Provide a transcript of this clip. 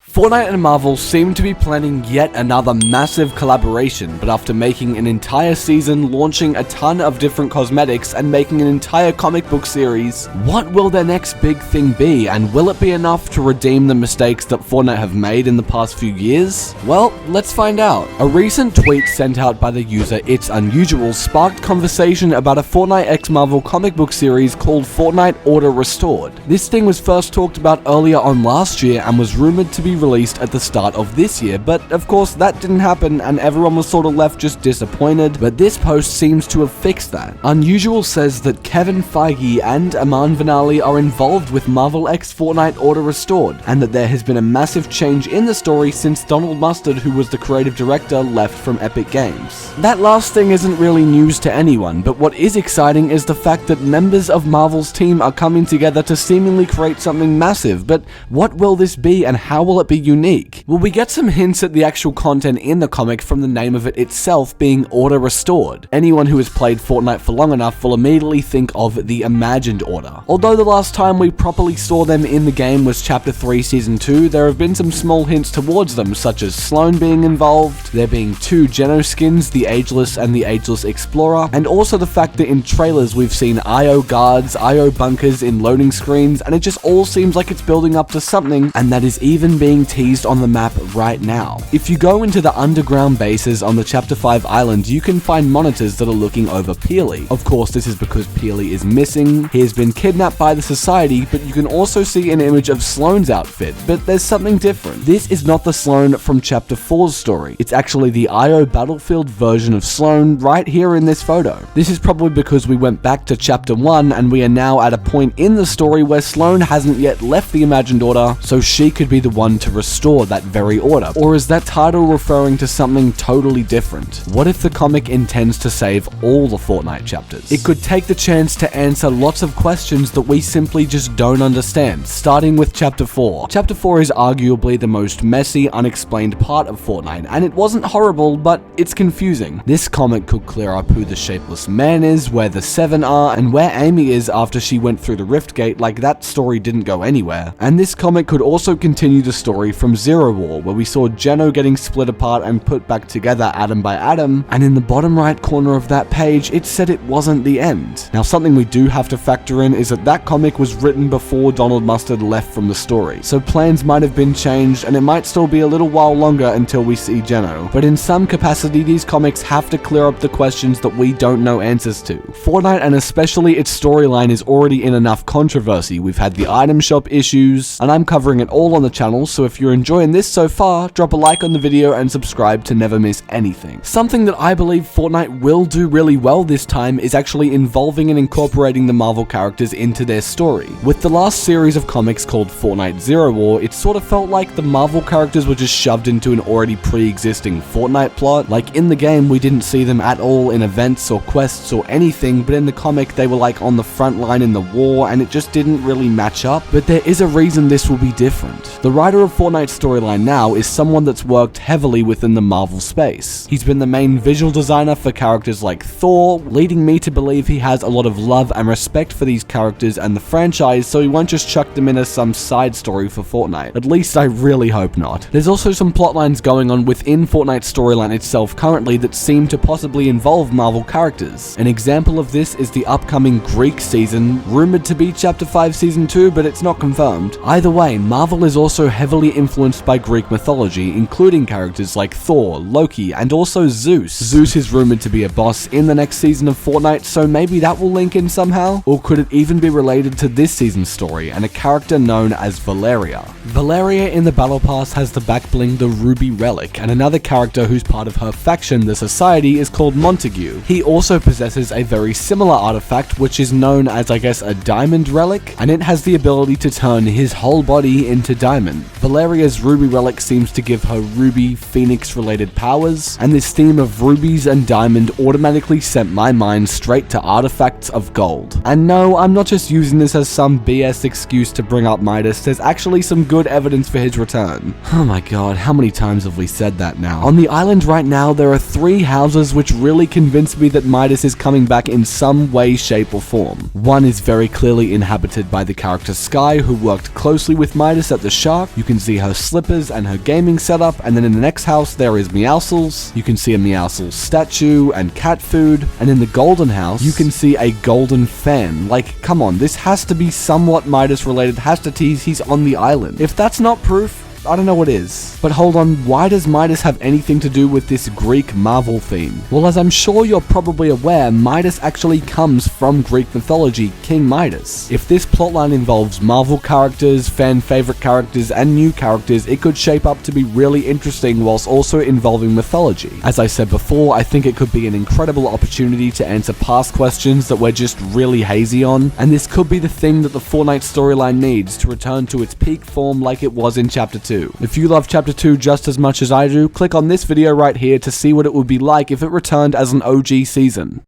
Fortnite and Marvel seem to be planning yet another massive collaboration, but after making an entire season, launching a ton of different cosmetics, and making an entire comic book series, what will their next big thing be, and will it be enough to redeem the mistakes that Fortnite have made in the past few years? Well, let's find out. A recent tweet sent out by the user It's Unusual sparked conversation about a Fortnite x Marvel comic book series called Fortnite Order Restored. This thing was first talked about earlier on last year and was rumored to be released at the start of this year, but of course that didn't happen and everyone was sort of left just disappointed, but this post seems to have fixed that. Unusual says that Kevin Feige and Aman Vinali are involved with Marvel x Fortnite Order Restored, and that there has been a massive change in the story since Donald Mustard, who was the creative director, left from Epic Games. That last thing isn't really news to anyone, but what is exciting is the fact that members of Marvel's team are coming together to seemingly create something massive, but what will this be and how will it be unique? Well, we get some hints at the actual content in the comic from the name of it itself being Order Restored. Anyone who has played Fortnite for long enough will immediately think of the Imagined Order. Although the last time we properly saw them in the game was Chapter 3 Season 2, there have been some small hints towards them, such as Sloane being involved, there being two Geno skins, the Ageless and the Ageless Explorer, and also the fact that in trailers we've seen IO guards, IO bunkers in loading screens, and it just all seems like it's building up to something, and that is even being teased on the map right now. If you go into the underground bases on the Chapter 5 island, you can find monitors that are looking over Peely. Of course, this is because Peely is missing. He has been kidnapped by the Society, but you can also see an image of Sloane's outfit, but there's something different. This is not the Sloane from Chapter 4's story. It's actually the IO Battlefield version of Sloane right here in this photo. This is probably because we went back to Chapter 1 and we are now at a point in the story where Sloane hasn't yet left the Imagined Order, so she could be the one to restore that very order. Or is that title referring to something totally different? What if the comic intends to save all the Fortnite chapters? It could take the chance to answer lots of questions that we simply just don't understand, starting with Chapter 4. Chapter 4 is arguably the most messy, unexplained part of Fortnite, and it wasn't horrible, but it's confusing. This comic could clear up who the Shapeless Man is, where the Seven are, and where Amy is after she went through the Rift Gate, like that story didn't go anywhere. And this comic could also continue the story from Zero War, where we saw Geno getting split apart and put back together atom by atom, and in the bottom right corner of that page, it said it wasn't the end. Now, something we do have to factor in is that that comic was written before Donald Mustard left from the story, so plans might have been changed and it might still be a little while longer until we see Geno. But in some capacity, these comics have to clear up the questions that we don't know answers to. Fortnite, and especially its storyline, is already in enough controversy. We've had the item shop issues, and I'm covering it all on the channel, so if you're enjoying this so far, drop a like on the video and subscribe to never miss anything. Something that I believe Fortnite will do really well this time is actually involving and incorporating the Marvel characters into their story. With the last series of comics called Fortnite Zero War, it sort of felt like the Marvel characters were just shoved into an already pre-existing Fortnite plot. Like in the game, we didn't see them at all in events or quests or anything, but in the comic they were like on the front line in the war, and it just didn't really match up. But there is a reason this will be different. The writer of Fortnite's storyline now is someone that's worked heavily within the Marvel space. He's been the main visual designer for characters like Thor, leading me to believe he has a lot of love and respect for these characters and the franchise, so he won't just chuck them in as some side story for Fortnite. At least I really hope not. There's also some plot lines going on within Fortnite's storyline itself currently that seem to possibly involve Marvel characters. An example of this is the upcoming Greek season, rumored to be Chapter 5 Season 2, but it's not confirmed. Either way, Marvel is also heavily influenced by Greek mythology, including characters like Thor, Loki, and also Zeus. Zeus is rumored to be a boss in the next season of Fortnite, so maybe that will link in somehow? Or could it even be related to this season's story and a character known as Valeria? Valeria in the Battle Pass has the back bling the Ruby Relic, and another character who's part of her faction, the Society, is called Montague. He also possesses a very similar artifact, which is known as, I guess, a Diamond Relic, and it has the ability to turn his whole body into diamond. Valeria's Ruby Relic seems to give her Ruby Phoenix-related powers, and this theme of rubies and diamond automatically sent my mind straight to artifacts of gold. And no, I'm not just using this as some BS excuse to bring up Midas, there's actually some good evidence for his return. Oh my god, how many times have we said that now? On the island right now, there are 3 houses which really convince me that Midas is coming back in some way, shape, or form. One is very clearly inhabited by the character Sky, who worked closely with Midas at the Shark. You can can see her slippers and her gaming setup, and then in the next house there is Meowscles. You can see a Meowscles statue and cat food, and in the golden house you can see a golden fan. Like, come on, this has to be somewhat Midas related, has to tease he's on the island. If that's not proof, I don't know what is. But hold on, why does Midas have anything to do with this Greek Marvel theme? Well, as I'm sure you're probably aware, Midas actually comes from Greek mythology, King Midas. If this plotline involves Marvel characters, fan favorite characters, and new characters, it could shape up to be really interesting whilst also involving mythology. As I said before, I think it could be an incredible opportunity to answer past questions that we're just really hazy on, and this could be the thing that the Fortnite storyline needs to return to its peak form like it was in Chapter 2. If you love Chapter 2 just as much as I do, click on this video right here to see what it would be like if it returned as an OG season.